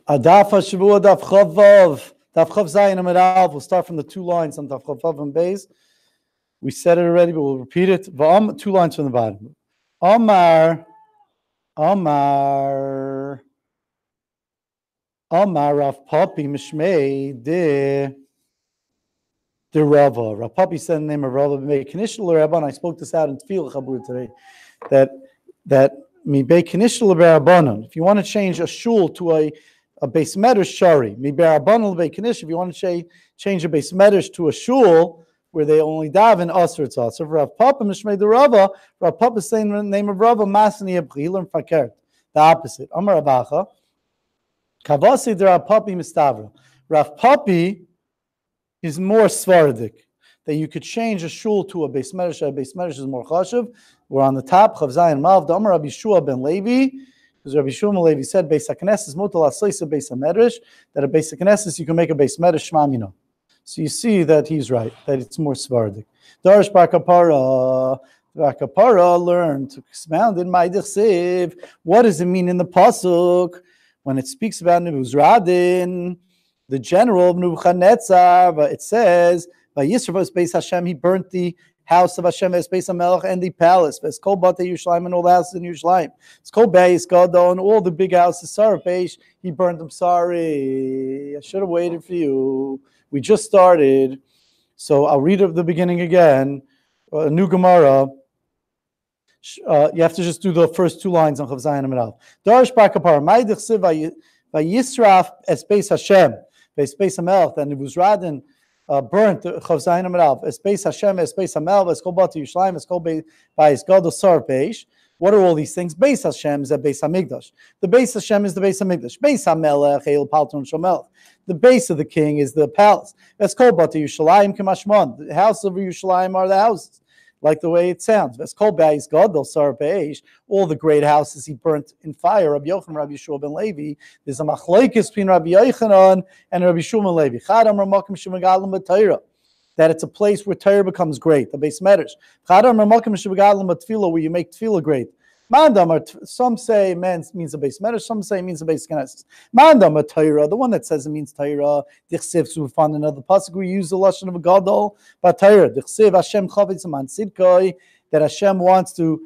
Daf Hashavua Daf Chavav Daf Chav Zayin Amid Alv. We'll start from the 2 lines on Daf Chavav and Beis. We said it already, but we'll repeat it. 2 lines from the bottom. Amar Rav Papi Mishmei de Rava. Rav Papi said the name of Rava. Kanishal Rabban. I spoke this out in Tefillah Chabur today. That mi be Kanishal Rabbanon. If you want to change a shul to a base medrash, shari mi be Rabbanon be Kanish. If you want to change a base medrash to a shul where they only daven asr, it's asr. Rav Papa Mishmei de Rava. Rav Papa is saying the name of Rava. Masani Ebchi. He learned fakert. The opposite. Amar Abacha. Kavasi de Rav Papi mistavra. Rav Papi is more Svardic, that you could change a shul to a beis medrash. A beis medrash is more chashuv. We're on the top. Chav Zayin Mav. Amar Rabbi Shua ben Levi, because Rabbi Shua ben Levi said beis hakneses mutal asoisa beis hamedrash, that a beis hakneses you can make a beis medrash shmamino. So you see that he's right, that it's more Svardic. Darish bar kapara learned to expound in my dichsiv. What does it mean in the pasuk when it speaks about Nebuzradin, the general of Nebuchadnezzar? It says, by Yisravos Beis Hashem, he burnt the house of Hashem, as Beis HaMelech, and the palace. It's called Bate Yerushalayim, and all the houses in Yerushalayim. It's called Beis Gadol, and all the big houses. Sorry, Beish, he burned them. Sorry, I should have waited for you. We just started, so I'll read at the beginning again. A new Gemara. You have to just do the first 2 lines on Chav Zayin Amid Aleph. Darish bar kapara, my dichsiv vayisraf es Beis Hashem, Beis HaMelech, and Nebuzradin burnt Chav Zayin Amid Aleph es Beis Hashem, es Beis HaMelech, es kol Bate Yerushalayim, es kol Beis Gadol Sar Beish. What are all these things? Beis Hashem is a Beis HaMikdash. The Beis Hashem is the Beis HaMikdash. Beis HaMelech, Eil Palton Shomelech. The base of the king is the palace. It's called Bate Yerushalayim Kamashmon. The house of Yerushalayim are the houses, like the way it sounds. It's called Beis Gadol Sar Beish. All the great houses he burnt in fire. Rabbi Yochanan, Rabbi Yeshua ben Levi. There's a machlokes between Rabbi Yochanan and Rabbi Yeshua ben Levi. Chadam Ramakim Shemagalim B'Torah. That it's a place where Torah becomes great, the base medrash. Chadam Ramakim Shemagalim B'Tefillah, where you make tefillah great. Mandam, some say man means a base medrash, some say it means a base knesses. Mandam, a Torah, the one that says it means Torah. Dichsiv, so we found another pasuk. We use the lashon of a gadol, but Torah. Dichsiv Hashem chavetz man sidkoi, that Hashem wants to,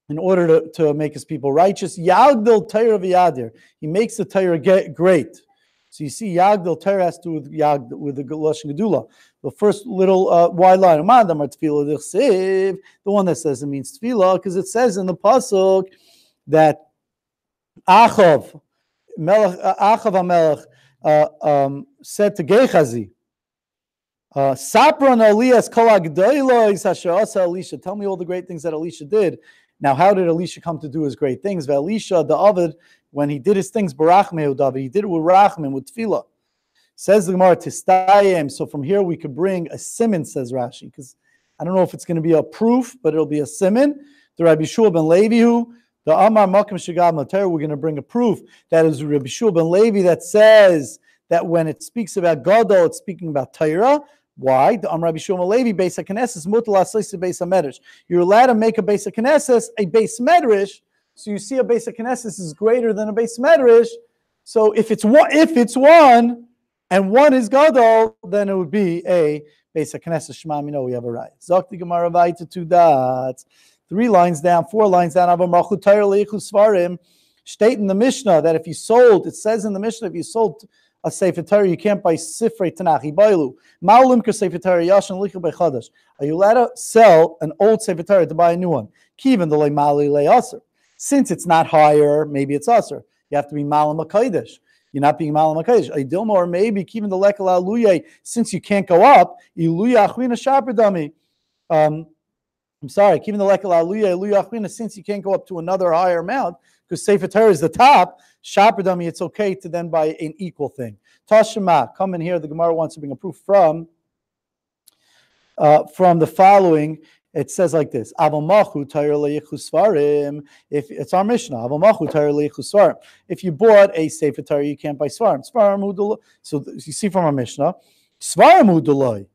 in order to make His people righteous. Yagdil Torah v'yadir, He makes the Torah get great. So you see, Yagdil Torah has to do with the lashon gedula. The first little wide line, the one that says it means tefillah, because it says in the pasuk that Achav HaMelech said to Gehazi, Sapron Elias kol hagdolos asher asa Elisha. Tell me all the great things that Elisha did. Now, how did Elisha come to do his great things? Elisha, the Ovid, when he did his things, barachmeu David, he did it with rachmim, with tefillah. Says the Gemara, Tistayim. So from here we could bring a simon, says Rashi, because I don't know if it's going to be a proof, but it'll be a simon. The Rabbi Shua ben Levi, the Amar Makim Shagab Mater, we're going to bring a proof that is Rabbi Shua ben Levi that says that when it speaks about Gadol, it's speaking about Torah. Why? The Amar Rabbi Shua ben Levi, Beis HaKnesses, Mutal Asayis Beis HaMedrash. You're allowed to make a Beis HaKnesses a Beis Medrash. So you see a Beis HaKnesses is greater than a Beis Medrash. So if it's one, and one is Gadol, then it would be a Beis HaKnesses Shema Mino. We have a right. Zakti Gemara Vaita 2 dots. 3 lines down, 4 lines down. Avamachu Torah Leichu Svarim. State in the Mishnah that if you sold, it says in the Mishnah, if you sold a Sefer Torah, you can't buy Sifrei Tanakh. Ibailu. Ma'ulim ka Sefer Torah Yashan Lichu Bechadash. Are you allowed to sell an old Sefer Torah to buy a new one? Kivan the Mali Le Aser. Since it's not higher, maybe it's Aser. You have to be Malam HaKodesh. You're not being Malam HaKodesh. Idilma, or maybe even the Lekal Aluye, since you can't go up, Iluya Achwina Shapradami. I'm sorry, even the Lekal Aluye, Iluya Achwina, since you can't go up to another higher amount, because Sefer Torah is the top, Shapradami, it's okay to then buy an equal thing. Tashema, come in here, the Gemara wants to bring a proof from the following. It says like this: Avamachu Torah leichu svarim. If it's our Mishnah, Avamachu Torah leichu svarim. If you bought a Sefer Torah, you can't buy svarim. Svarim udaloi. So you see from our Mishnah, svarim udaloi.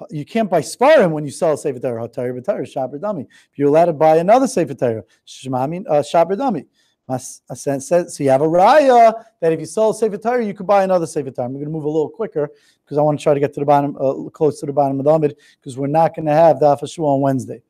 You can't buy svarim when you sell a Sefer Torah. Torah b'Torah shabradami. If you're allowed to buy another Sefer Torah, shemami shabradami. So you have a raya that if you sell a Sefer Torah, you could buy another Sefer Torah. I'm going to move a little quicker because I want to try to get to the bottom, close to the bottom of the Amid, because we're not going to have Daf Hashavua on Wednesday.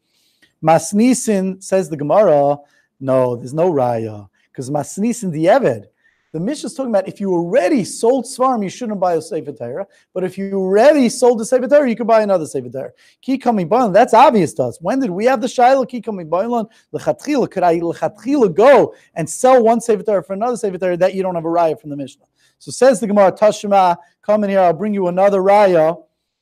Masnisin, says the Gemara, no, there's no raya, because Masnisin the Eved. The Mishnah is talking about if you already sold Svarim, you shouldn't buy a Sefer Torah. But if you already sold the Sefer Torah, you could buy another Sefer Torah. Ki coming by, that's obvious to us. When did we have the Shaila? Ki coming by, lechatchila. Could I lechatchila go and sell one Sefer Torah for another Sefer Torah that you don't have a raya from the Mishnah? So says the Gemara, Tashma, come in here, I'll bring you another raya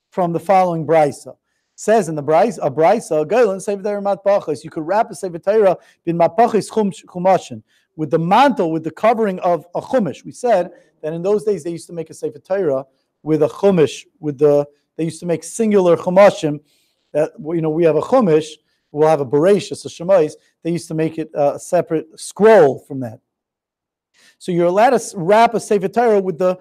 from the following brisa. Says in the brisa, a brisa, Gailan Sefer Torah matpachos. You could wrap a Sefer Torah bin matpachos chumashin, with the mantle, with the covering of a chumash. We said that in those days they used to make a Sefer Torah with a chumash, they used to make singular chumashim. That, we have a chumash, we'll have a bereshis, a shemais. They used to make it a separate scroll from that. So you're allowed to wrap a Sefer Torah with the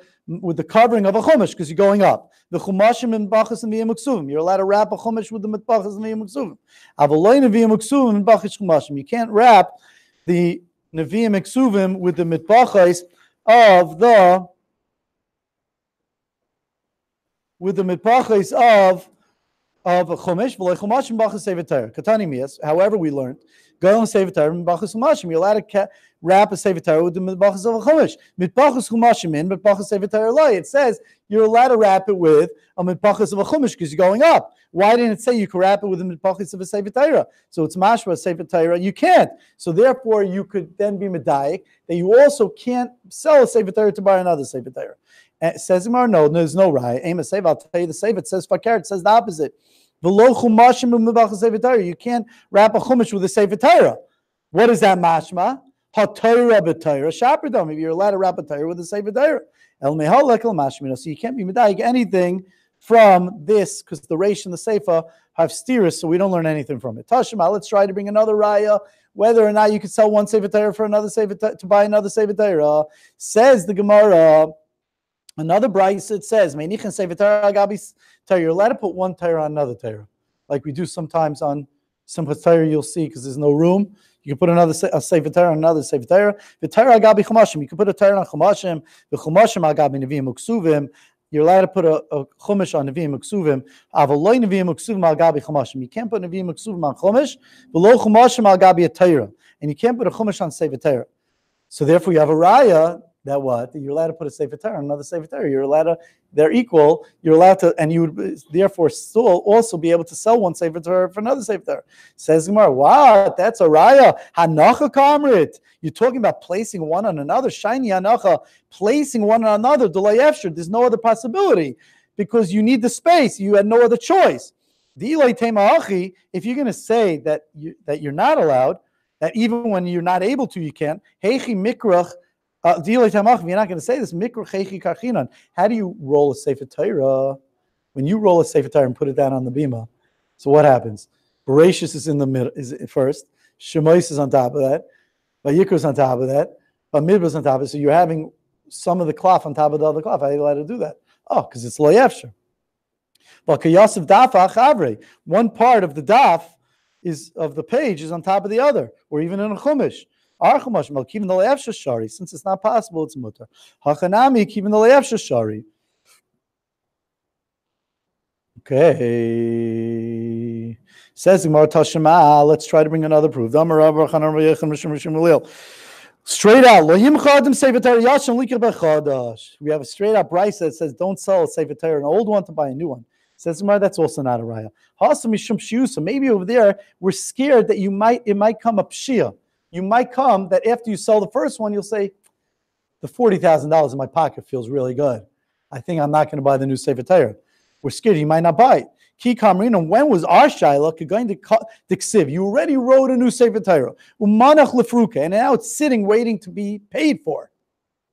covering of a chumash because you're going up. The chumashim and bachas and v'yem. You're allowed to wrap a chumash with the mitbachas and v'yem. Avaloy v'yem and bachas chumashim. You can't wrap the Nevi'im Eksuvim with the mitbachais of a chumash, v'lei chumashim bachas Sefer Torah. Katani miyas. However, we learned going Sefer Torah and bachas chumashim. You're allowed to wrap a Sefer Torah with the mitbachas of a chumash. Mitbachas chumashim in mitbachas Sefer Torah loy. It says you're allowed to wrap it with a mitbachas of a chumash because you're going up. Why didn't it say you could wrap it with the mitbachis of a Sefer Torah? So it's mashma Sefer Torah. You can't. So therefore, you could then be medayik that you also can't sell a Sefer Torah to buy another Sefer Torah. And it says no, there's no raya. Aim a Sefer. I'll tell you the Sefer. It says fakir. It says the opposite. V'lo chumashim b'mitbachis Sefer Torah. You can't wrap a chumash with a Sefer Torah. What is that mashma? Ha-Torah b'Torah shapradam. If you're allowed to wrap a Torah with a Sefer Torah, el mehalek el mashmina. So you can't be medayik anything from this, because the Reish and the Seifa have steers, so we don't learn anything from it. Tashma, let's try to bring another raya, whether or not you could sell one Sefer Torah for another Sefer Torah, to buy another Sefer Torah. Says the Gemara, another brayse, it says, Meinichin Sefer Torah agabi Torah. You're allowed to put one Torah on another Torah, like we do sometimes on Simchas Torah. You'll see, because there's no room. You can put a Sefer Torah on another Sefer Torah. The Torah agabi chumashim. You can put a Torah on chumashim. The chumashim agabi neviim uksuvim. You're allowed to put a chumash on neviim uksuvim. Avaloy neviim uksuvim al gabi chumashim. You can't put neviim uksuvim on chumash. Below chumashim al gabi a Torah, and you can't put a chumash on Sefer Torah. So therefore, you have a raya that what? You're allowed to put a Sefer Torah on another Sefer Torah. You're allowed to. They're equal. You're allowed to, and you would therefore still also be able to sell one Sefer Torah for another Sefer Torah. Says Gemara, what? That's a raya. Hanacha kamrit. You're talking about placing one on another. Shiny hanacha, placing one on another. There's no other possibility because you need the space. You had no other choice. If you're going to say that you're not allowed, that even when you're not able to, you can't. Heichi mikrach. You're not going to say this. Mikrach heichi karchinan. How do you roll a Sefer Torah? When you roll a Sefer Torah and put it down on the bima, so what happens? Bereshis is in the middle, is first. Shemais is on top of that. Vayikra is on top of that. Vamidbar is on top of it. So you're having some of the cloth on top of the other cloth. How are you allowed to do that? Oh, because it's lo yefsher. But kayasif daf achavre. One part of the daf of the page is on top of the other, or even in a chumash. Our chumash, even the lo yefsher shari. Since it's not possible, it's mutar. Hachanami, even the lo yefsher shari. Okay. Says Gemara Tashema. Let's try to bring another proof. Straight out. We have a straight out brayse that says don't sell a Sefer Torah, an old one to buy a new one. Says Gemara, that's also not a raya. So maybe over there we're scared that it might come a pshia. You might come that after you sell the first one, you'll say, the $40,000 in my pocket feels really good. I think I'm not going to buy the new Sefer Torah. We're scared you might not buy it. Ki kamrina, when was our shaila going to diksiv? You already wrote a new Sefer Torah. Umanach lefruka, and now it's sitting waiting to be paid for,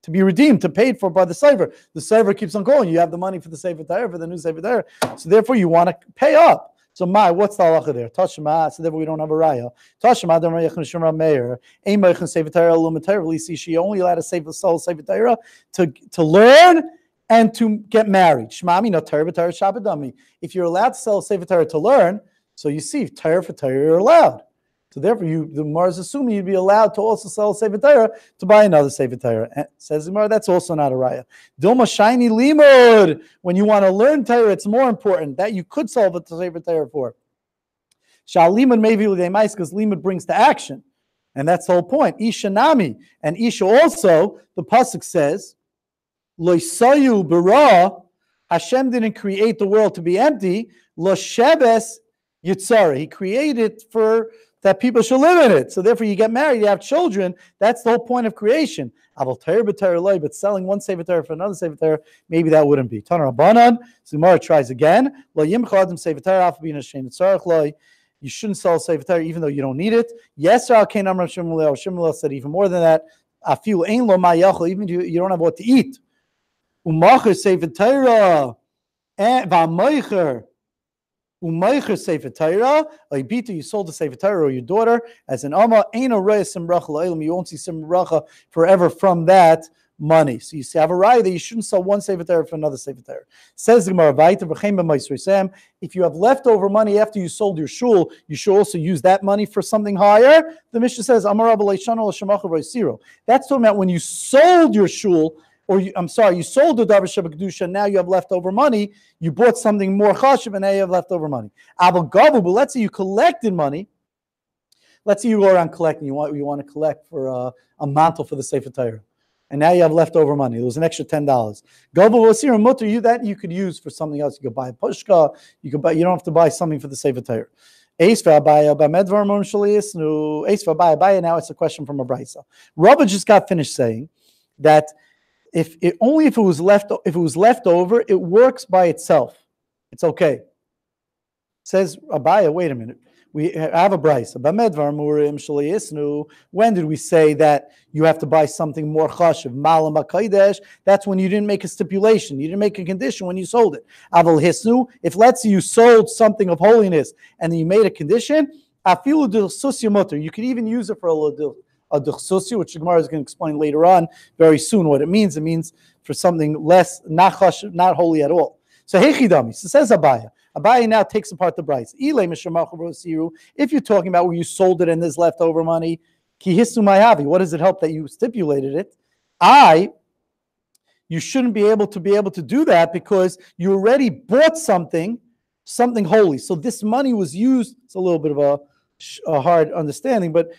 to be redeemed, to paid for by the Sefer. The Sefer keeps on going. You have the money for the Sefer Torah, for the new Sefer Torah. So therefore you want to pay up. So what's the halacha there? Tashma, so therefore we don't have a raya. Tashma, Damar Yechon Shemra Meir, Ein Meichen Sefer Torah Lumen Torah. She only allowed to sell Sefer Torah to learn and to get married. Shmami no Torah b'Torah Shabbat. If you're allowed to sell Sefer Torah to learn, so you see Torah for Torah you're allowed. So therefore, the Gemara is assuming you'd be allowed to also sell a Sefer Torah to buy another Sefer Torah. Says the Gemara, that's also not a raya. Dilma shiny limud. When you want to learn Torah, it's more important that you could sell the Sefer Torah for. Shal limud maybe with a mice because limud brings to action, and that's the whole point. Isha nami and Isha also. The pasuk says, Lo sayu bara. Hashem didn't create the world to be empty. Lo shebes yitzara. He created for that people should live in it. So therefore, you get married, you have children. That's the whole point of creation. But selling one Sefer Torah for another Sefer Torah, maybe that wouldn't be. Taner Rabbanan. So Gemara tries again. You shouldn't sell a Sefer Torah even though you don't need it. Yes, Shmuel said even more than that. Even if you don't have what to eat. Umacher Sefer Torah and V'amaycher. Umaycher Sefer Torah, you sold the Sefer Torah or your daughter as an Amma, ain't a raya sim bracha la'olam. You won't see sim bracha forever from that money. So you have a raya that you shouldn't sell one Sefer Torah for another Sefer Torah. Says the Gemara, if you have leftover money after you sold your shul, you should also use that money for something higher. The Mishnah says, that's talking about when you sold your shul. You sold the Davar Shabbat Kedusha, now you have leftover money. You bought something more chashuv, and now you have leftover money. But let's say you collected money. Let's say you go around collecting. You want to collect for a mantle for the Sefer Torah, and now you have leftover money. There was an extra $10. Gobel wasir and mutter, that you could use for something else. You could buy a pushka. You don't have to buy something for the Sefer Torah. Now it's a question from a brisa. Rabba just got finished saying that if it was left over, it works by itself. It's okay. Says Abaya, wait a minute. We have a brisa. When did we say that you have to buy something more chashuv? Malam HaKodesh. That's when you didn't make a stipulation. You didn't make a condition when you sold it. Aval hisnu. If let's say you sold something of holiness and then you made a condition, afilu d'chsusya mutter. You could even use it for a d'chsusya, which the Gemara is going to explain later on very soon what it means. It means for something less, not chashuv, not holy at all. So hechidami. So says Abaya. Abaya now takes apart the brayz. If you're talking about where you sold it and there's leftover money, what does it help that you stipulated it? You shouldn't be able to do that because you already bought something holy. So this money was used. It's a little bit of a hard understanding, but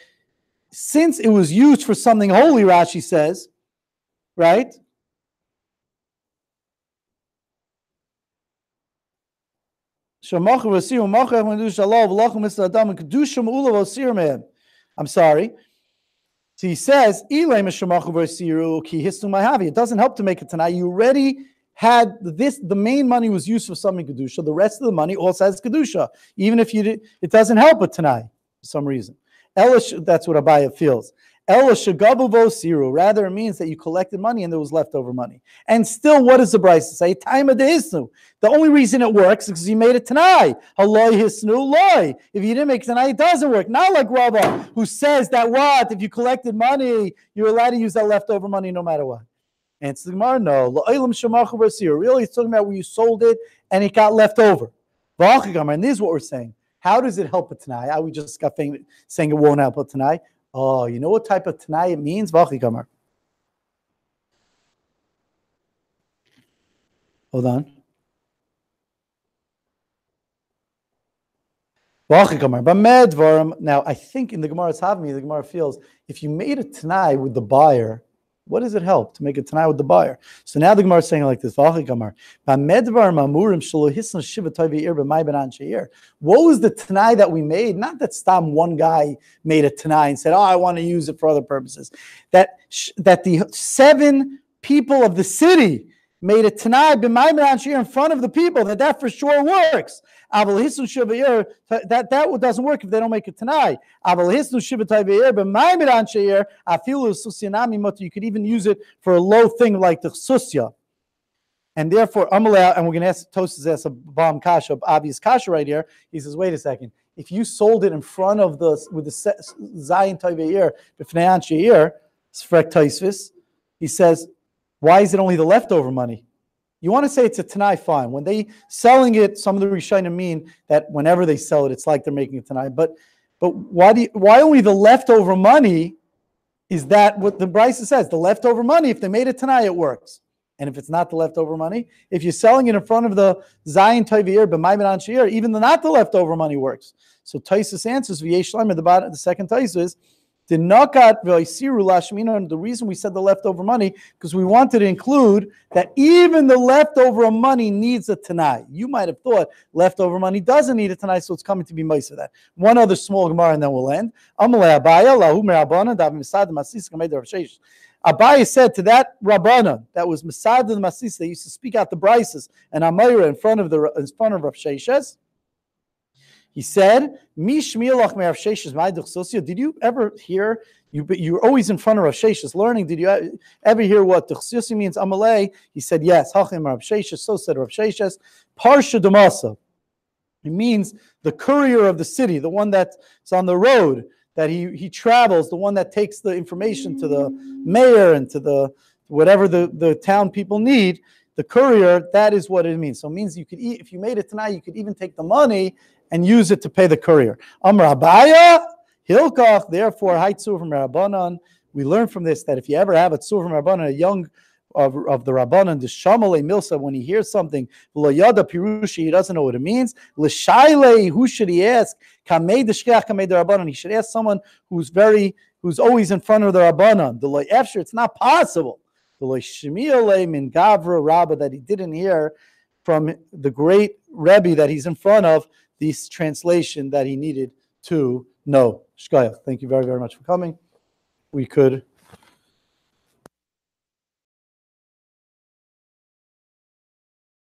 since it was used for something holy, Rashi says, right? I'm sorry. So he says, it doesn't help to make it tonight. You already had this, the main money was used for something kedusha. The rest of the money also has kedusha. Even if you did, it doesn't help it tonight for some reason. That's what Abaya feels. Rather, it means that you collected money and there was leftover money. And still, what does the Bryce say? Time of the hisnu. The only reason it works is because you made it tonight. Haloi hisnu loy. If you didn't make it tonight, it doesn't work. Not like Rabba, who says that if you collected money, you're allowed to use that leftover money no matter what. And it's the Gemara, no. Really, it's talking about where you sold it and it got left over. And this is what we're saying. How does it help it tonight? We just got saying it won't help it tonight. Oh, you know what type of Tanai it means? Hold on. Now, I think in the Gemara's Havmi, the Gemara feels if you made a Tanai with the buyer, what does it help to make a Tanai with the buyer? So now the Gemara is saying like this. What was the Tanai that we made? Not that Stam, one guy made a Tanai and said, I want to use it for other purposes. That the 7 people of the city made a Tanai in front of the people, that for sure works. That doesn't work if they don't make a Tanai. You could even use it for a low thing like the Chsusya. And therefore, and we're going to ask Tosas as a bomb kasha, obvious kasha right here. He says, wait a second. If you sold it in front of with the Zayin Tavir, B'fnei Ansheir, Sfrek Taisvis, he says, why is it only the leftover money? You want to say it's a Tanai, fine. When they selling it, some of the Rishonim mean that whenever they sell it, it's like they're making a Tanai. But But why only the leftover money? Is that what the Brisa says? The leftover money, if they made it tonight, it works. And if it's not the leftover money, if you're selling it in front of the Zion Tovir, b'maymin an she'ir, even not the leftover money works. So Taisus answers, v'yesh lamer, the second Taisus is, the nakat v'yisiru lashmina, the reason we said the leftover money, because we wanted to include that even the leftover money needs a tanai. You might have thought leftover money doesn't need a tanai, so it's coming to be most of that. One other small Gemara and then we'll end. Abaye said to that Rabbana that was Masad the Masis, they used to speak out the brises and Amayra in front of Rav Sheshes. He said, did you ever hear, you're always in front of Rav Sheshes learning, did you ever hear what Duchsusi means, Amalei? He said, yes, Hachim Rav Sheshes, so said Rav Sheshes, Parsha Damasa. It means the courier of the city, the one that's on the road, that he travels, the one that takes the information to the mayor and to the whatever the town people need. The courier, that is what it means. So it means you could eat, if you made it tonight, you could even take the money and use it to pay the courier. Amar Abaya, Hilkach, therefore, Haitzur from Rabbanan. We learn from this that if you ever have a tzur from Rabbanan, a young of the Rabbanan, the Shamale Milsa, when he hears something, Yada Pirushi, he doesn't know what it means. L'shaile, who should he ask? Kamei Deshkach, Kamei the Rabbanan. He should ask someone who's always in front of the Rabbanan. The Lo Efshir, it's not possible. The Lo Shemiale Min Gavra Rabba, that he didn't hear from the great Rebbe that he's in front of, this translation that he needed to know. Shkaya, thank you very, very much for coming. We could